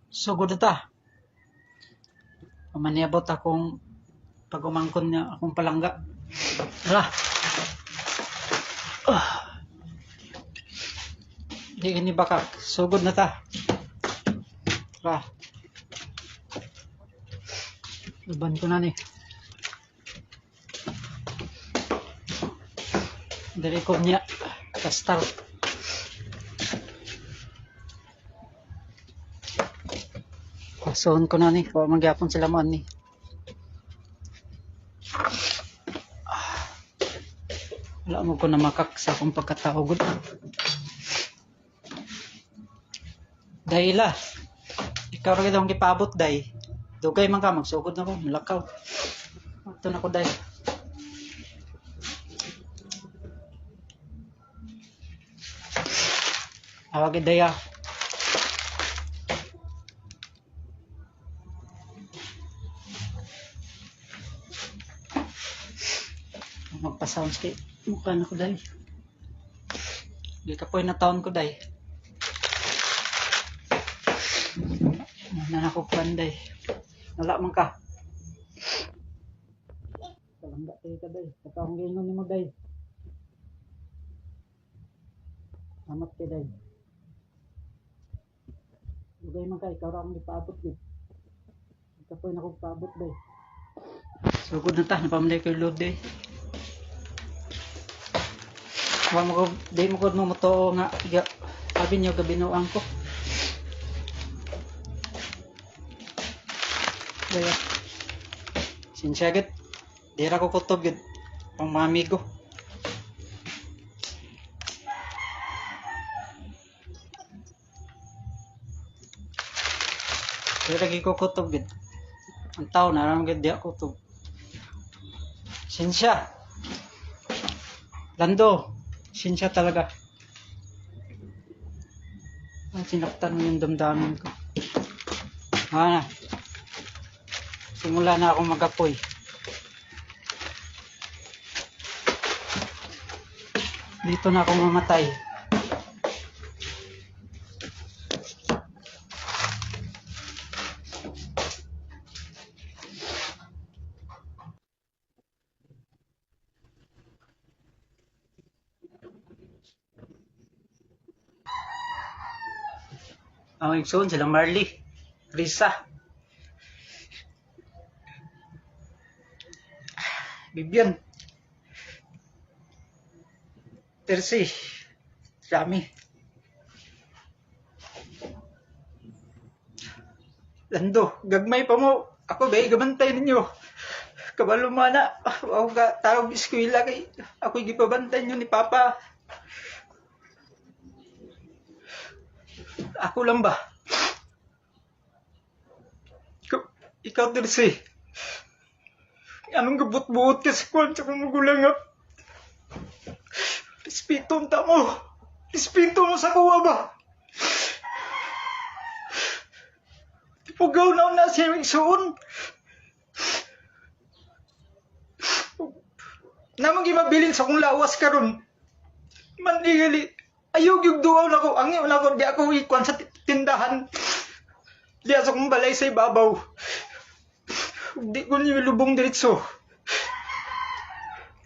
Sugod na ta. Pamaniabot akong pag-umangkon niya akong palangga. Hala. Di gini bakak. Sugod na ta. Hala. Iban ko na ni. Dari ko niya. Kastar. Pasoon ko na ni. Kung magyapon sila mo ni. Wala mo ko na makak sa akong pagkataogod. Dahil la. Ikaw rin akong gipabot day. Dugay man ka. Magsugod na ko. Malakaw. Ito na ko day. Awagin day ah. Magpa-sounds kay mukha na ko day. Di ka po na taon ko day. Nanakupan day. Wala man ka. Palangga tayo ka day. Katawang gingon ni mo day. Amat ka day. Dugay man ka. Ikaw ra akong ipaabot din. Di ka po na akong paabot day. Sugod na ta. Napamalay ko yung load day. Wala mo ko, di mo ko mamuto nga, sabi niyo gabinuang ko. Daya, sinsyagat, di ra ko kutob yun, pang mga amigo. Di lagi ko kutob yun, ang tao na naman di ako kutob. Sinsya, Lando. Sinsya talaga. Sinaktan mo yung damdamin ko. Na. Simula na akong mag-apoy. Dito na akong mamatay. Ang igsoon sila Marley, Risa, Bibian, Tersi, Rami, Lando, gagmay pa mo. Ako ba, gabantay ninyo. Kabalo mana, ako ka tawag eskwela kay ako'y gipabantay nyo ni Papa. Ako lang ba? Ikaw Tersi. Anong gabot-buot ka sa kwan sa kong magulang nga? Respeto ang tamo. Respeto mo sa kuwa ba? Pugaw na siya yung igsoon. Namang gimabilin sa kong lawas karon. Manigali. Ayog yung duwaw na ko. Ang yun ako, di ako ikwan sa tindahan. Di sa kong balay sa ibabaw. Di ko niyo lubong diretso.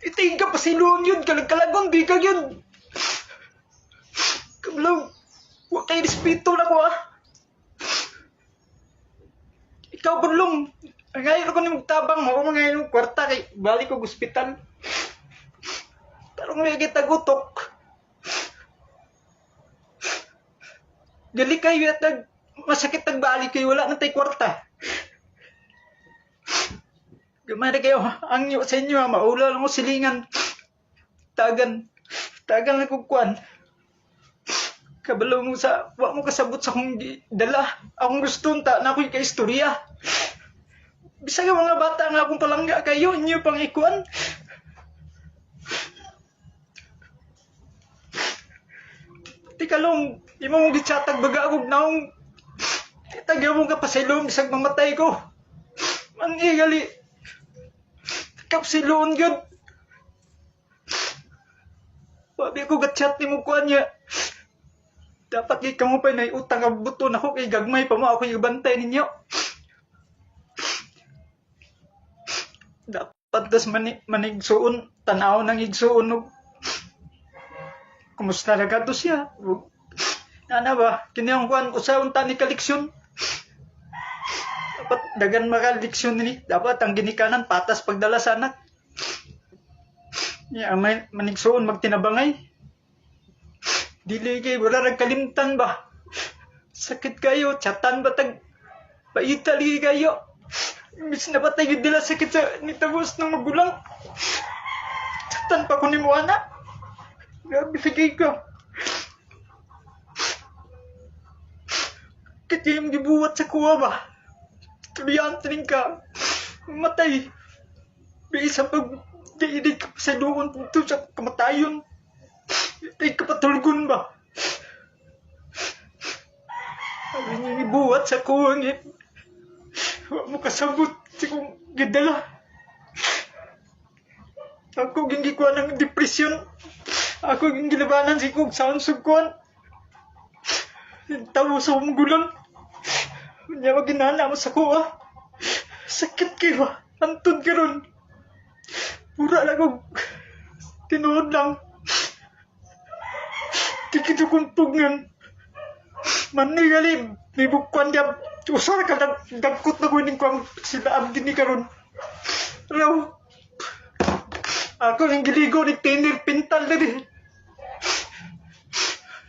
Itig ka pa siluon yun. Kalag-kalagon, di ka yun. Kablaw. Huwag kayo respeto na ko ah. Ikaw Budlong. Ngayon ako ni magtabang. Ako ngayon ng kwarta kay balik ko ospital. Tarong may kita-gutok. Gali kayo at masakit nagbalik kayo, wala na tayo kwarta. Gamada kayo, ang sa inyo, maula lang ko silingan. Tagan na kukwan. Kabalo mo sa, wak mo kasabot sa kong dala. Akong gusto na ako'y kaistorya. Bisa ka mga bata nga akong palangga kayo, inyo pang ikwan. Tikalong, imo mong gitsatag baga akong naong itagyaw mong kapasilong isang mamatay ko. Manigali. Kapsiloon yun. Wabi ko gatchat ni mo kuha niya. Dapat kay kamo pa na utang ang buton ako kay gagmay pa mo ako yung bantay ninyo. Dapat das manigsuon, tanaw ng igsuon og kumusta na gato siya. Ana ba, kiniyang kuan usaon ta ni kaleksyon. Dapat dagan maka leksyon ni. Dapat ang ginikanan patas pagdala sa anak. Ya may manigsuon magtinabangay. Dili kay wala rag kalimtan ba. Sakit kayo, chatan batag paitali kayo. Imbis na batay gid dila sakit sa nitagos ng magulang. Chatan pa ko ni mo ana. Grabe sige ko. Kaya yung gibuhat sa kuha ba? Tulian tining ka. Matay. Bisa pag diidig ka sa doon dito sa kamatayon. Tay ka patulgon ba? Sabi niya gibuhat sa kuha ngit. Huwag mo kasabot si kong gidala. Ako gingikuha ng depresyon. Ako gingilabanan si kong sound sugkuhan. Tawo sa umugulan. Kanya maginana mo sa kuha. Sakit kayo. Antod ka ron. Pura lang kong tinuod lang. Tikito kong pugngan. Manigali. May bukwan niya. Usara ka dagkot na kunin ko ang sila abdi ni karon. Raw. Ako yung giligo ni Tinir Pintal na rin.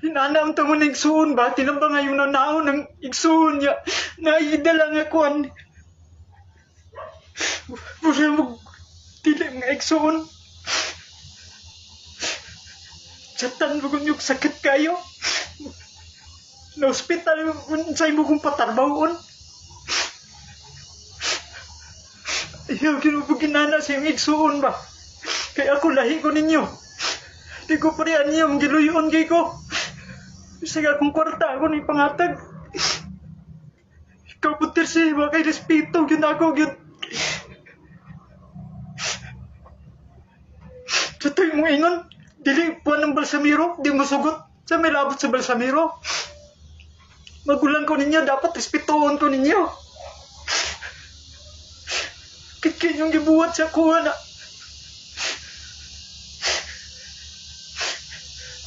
Hinana ang tamo ng igsuon ba? Tinambang ngayon na naon ng igsuon niya. Naidala nga kuhan. Wala mo tila nga igsuon. Chatan mo kung yung sakit kayo. Na hospital sa imo kong patarbawon. Ayaw ginubuginana sa yung igsuon ba? Kaya ako lahi ko ninyo. Di ko parihan niyo ang giluyon kay ko. Sige akong kwarta ako ni pangatag. Ikaw po tersi, kay respeto, yun ako, yun. Sa tayo mong ingon, dili po ng balsamiro, di mo sugot. Sa may labot sa balsamiro. Magulang ko ninyo, dapat respetoon ko ninyo. Kikin yung gibuhat sa kuha na.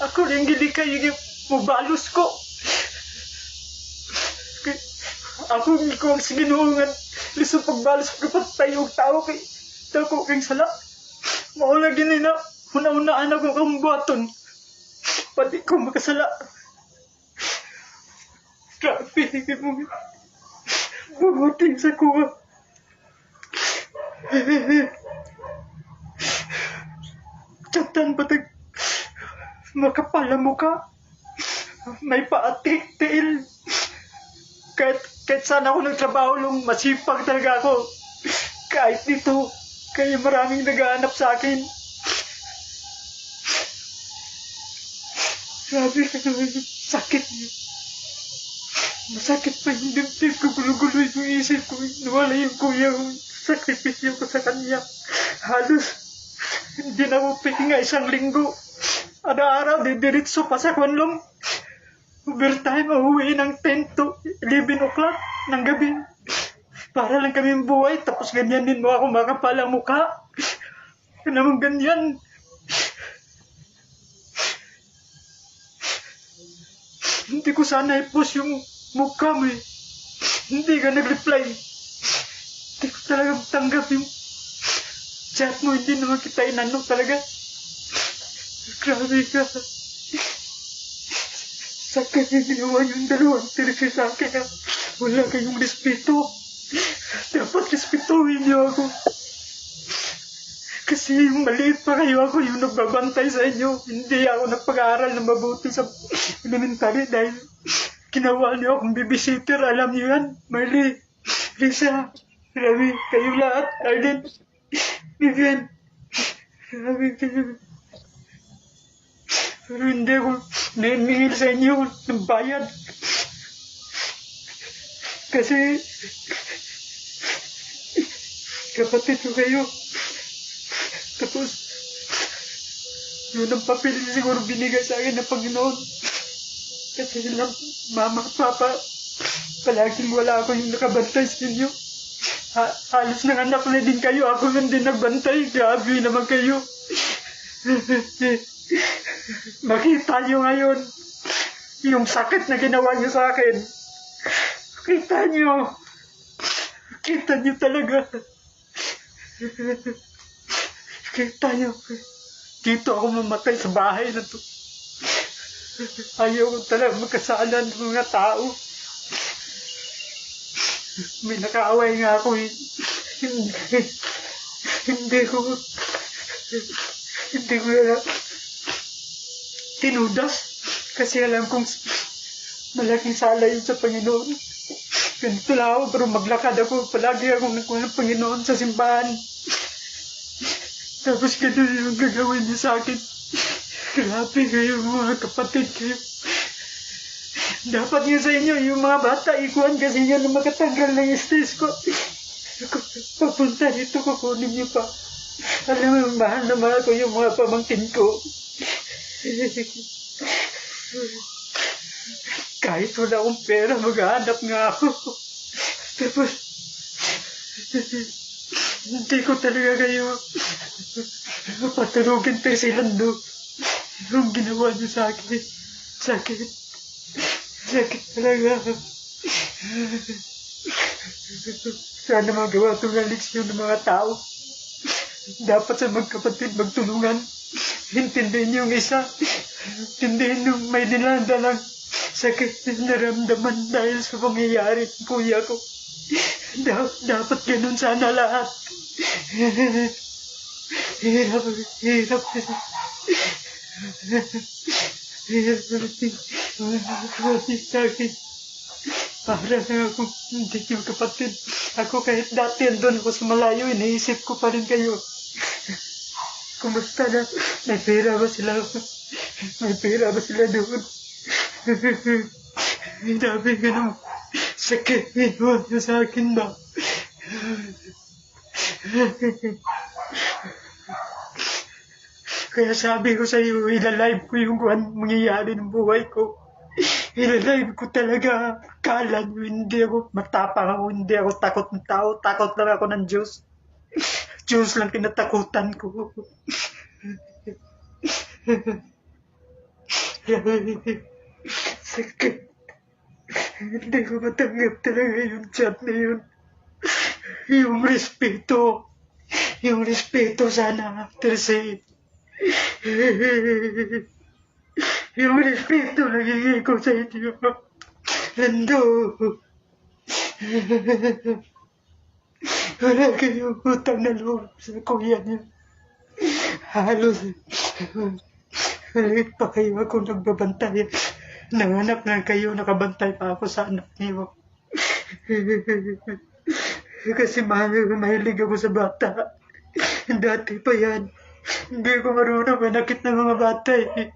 Ako rin gili kayo mubalos ko. Ako hindi ko ang siginuungan. Lisong pagbalos ko kapag tayo tao kay tako kay sala. Maula gini na una-unaan ako kang buhaton. Pati ko makasala. Grabe, hindi mo bubuting sa kuha. Chatan patag makapala mo ka. May paatik, tiil. Kahit saan ako nagtrabaho, masipag talaga ako. Kahit dito, kaya maraming naghahanap sa akin. Grabe, sakit niyo. Masakit pa yung dibdib ko, gulo-gulo yung isip ko. Nawala yung kuya ko, sakripisyo ko sa kanya. Halos, hindi na mo pihinga 1 linggo. Araw-araw, didiritso pa sa kwanlong. Overtime, uuwi ng 10 to 11 o'clock ng gabi. Para lang kami buhay, tapos ganyan din mo ako makapalang mukha. Kaya naman ganyan. Hindi ko sana i-post yung mukha mo eh. Hindi ka nag-reply. Hindi ko talaga tanggap yung chat mo. Hindi naman kita inanong talaga. Grabe ka. Sakit yung ginawa yung dalawang tersi sa akin na wala kayong respeto. Dapat respetuhin niyo ako. Kasi yung maliit pa kayo, ako yung nagbabantay sa inyo. Hindi ako nagpag-aaral na mabuti sa elementary dahil ginawa niyo akong babysitter. Alam niyo yan, Marley, Lisa, Ravi, kayo lahat, Arden, Vivian, Ravi, kayo. Pero hindi ako naimingil sa inyo ng bayad. Kasi kapatid ko kayo. Tapos yun ang papel siguro binigay sa akin ng Panginoon. Kasi lang, mama at papa, palaging wala ako yung nakabantay sa inyo. Halos ng anak na din kayo, ako lang din nagbantay. Grabe naman kayo. Makita nyo ngayon yung sakit na ginawa nyo sa akin. Kita nyo. Kita nyo talaga. Kita nyo. Dito ako mamatay sa bahay na to. Ayaw ko talaga magkasala ng mga tao. May nakaaway nga ako eh. Hindi ko tinudas. Kasi alam kong malaking sala yun sa Panginoon. Ganito lang ako, pero maglakad ako. Palagi akong nakuha ng Panginoon sa simbahan. Tapos ganun yung gagawin niya sa akin. Grabe kayo mga kapatid kayo. Dapat nga sa inyo, yung mga bata, ikuhan kasi yun na makatanggal ng stress ko. Papunta dito, kukunin niyo pa. Alam mo, mahal na mahal ko yung mga pamangkin ko. Kahit wala akong pera, maghahanap nga ako. Tapos, hindi ko talaga kayo patulugin pa silang do. Yung ginawa niyo sa akin. Sakit talaga. Sana magawa itong leksyon ng mga tao. Dapat sa magkapatid magtulungan. Intindihin yung isa. Intindihin yung may nilandalang sakit na naramdaman dahil sa pangyayari ng kuya ko. Dapat ganun sana lahat. Hirap. Hirap sa akin. Para na akong hindi yung kapatid. Ako kahit dati andun ako sa malayo, iniisip ko pa rin kayo. Kumusta na? May pera ba sila? May pera ba sila doon? Dami ganun. Sakit ginawa niyo sa akin ba? Kaya sabi ko sa iyo, ilalive ko yung mangyayari ng buhay ko. Ilalive ko talaga. Kala nyo, hindi ako matapang ako, hindi ako takot ng tao. Takot lang ako ng Diyos. Diyos lang kinatakutan ko. Sakit. Hindi ko matanggap talaga yung chat na yun. Yung respeto. Yung respeto sana, Terse. Yung respeto nagiging ko sa inyo. Lando. Wala kayong utang na loob sa kuya niyo. Halos maliit pa kayo ako nagbabantay. Nanganak lang kayo, nakabantay pa ako sa anak niyo. Kasi mahilig ako sa bata. Dati pa yan. Hindi ko marunong manakit ng mga bata eh.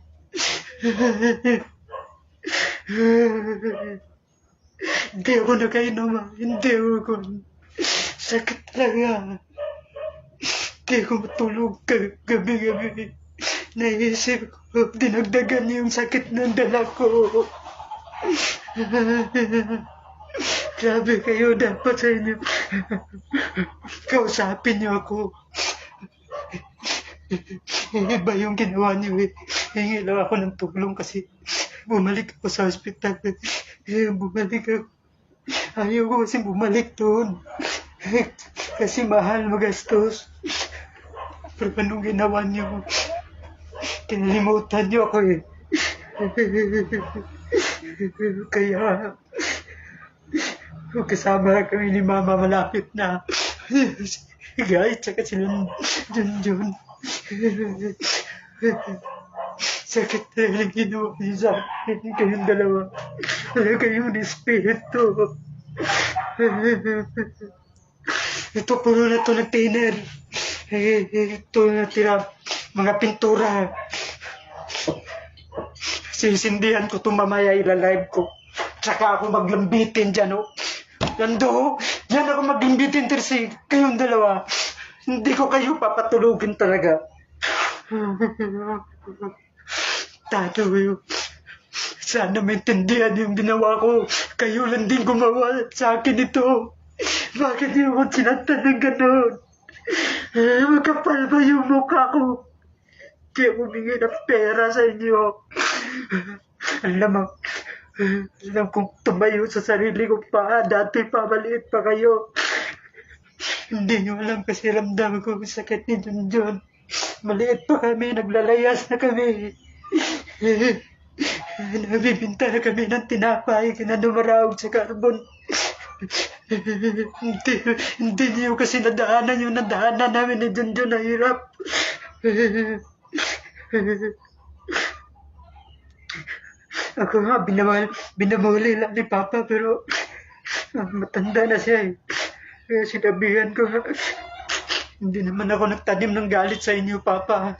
Hindi ako nakainom. Hindi ako. Sakit talaga. Hindi ko matulog gabi-gabi. Naisip ko, dinagdagan yung sakit ng dala ko. Grabe kayo, dapat sa inyo. Kausapin niyo ako. Iba yung ginawa niyo eh. Hingi lang ako ng tulong kasi bumalik ako sa hospital. Bumalik ako. Ayaw ko kasi bumalik doon. Kasi mahal magastos. Pero anong ginawa niyo? Kinalimutan niyo ako eh. Kaya kasama kami ni Mama malapit na. Guys, tsaka sila Jun. Sakit na yung ginawa niyo sa akin. Kayong dalawa. Wala kayong respeto. Ito puno na to ng thinner. Ito na tira. Mga pintura. Sisindihan ko itong mamaya ilalive ko. Tsaka ako maglambitin dyan, oh. Lando, yan ako maglambitin, Terse. Kayong dalawa. Hindi ko kayo papatulugin talaga. Tado kayo. Sana maintindihan yung ginawa ko. Kayo lang din gumawa sa akin ito. Bakit niyo ako sinaktan ng gano'n? Magkapal ba yung mukha ko? Di ako humingi ng pera sa inyo. Alam mo, alam kong tumayo sa sarili ko pa. Dati pa, maliit pa kayo. Hindi nyo alam kasi ramdam ko ang sakit ni Junjun. Maliit pa kami, naglalayas na kami. Nabibinta na kami ng tinapay, kinanumaraog sa carbon. Hindi niyo kasi nadaanan yung nadaanan namin ni Junjun na hirap. Ako nga, binamuli lang ni Papa pero matanda na siya eh. Kaya sinabihan ko nga, hindi naman ako nagtanim ng galit sa inyo, Papa.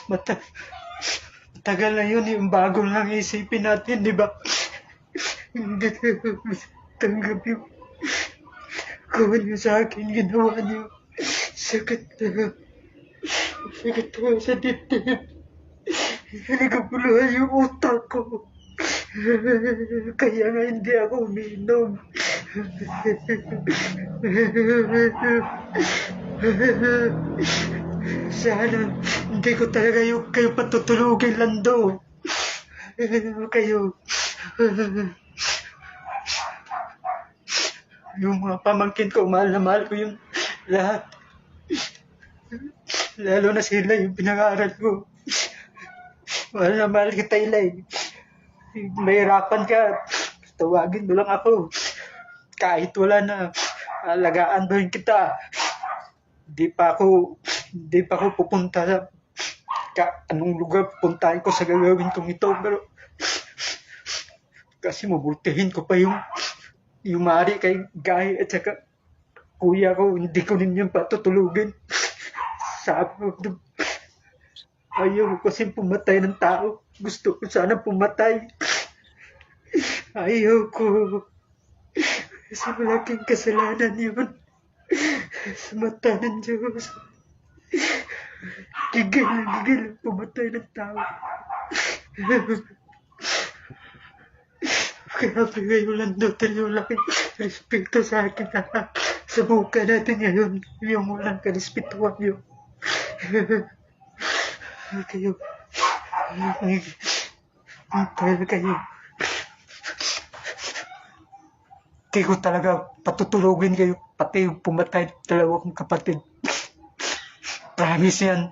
Matagal na yun, yung bago lang isipin natin, di ba? Hindi tanggap yung gawin niyo sa akin, ginawa niyo. Sakit na. Sakit na sa dibdib. Nagabuluhan yung utak ko. Kaya nga hindi ako umiinom. Sana hindi ko talaga kayo patutulugin, Lando. Kayo. Yung mga pamangkin ko, mahal na mahal ko yung lahat. Lalo na sila yung pinag-aaral ko. Mahal na mahal kita, Ilay. Mahirapan ka, tawagin mo lang ako. Kahit wala na, alagaan ba rin kita. Hindi pa ako pupunta sa anong lugar pupuntahin ko sa gagawin kong ito. Pero kasi mabultihin ko pa yung mari kay Guy at saka kuya ko. Hindi ko ninyo patutulugin. Sabi ko, ayaw ko kasi pumatay ng tao. Gusto ko sana pumatay. Ayaw ko. Kasi malaking kasalanan yun. Sa mata ng Diyos. Gigil pumatay ng tao. Kaya kayo lang doon yung laking respeto sa akin. Subukan natin ngayon yung walang karespetuhan yun. Kayo. Tayo kayo. Hindi ko talaga patutulugin kayo, pati yung pumatay, dalawa kong kapatid. Promise yan.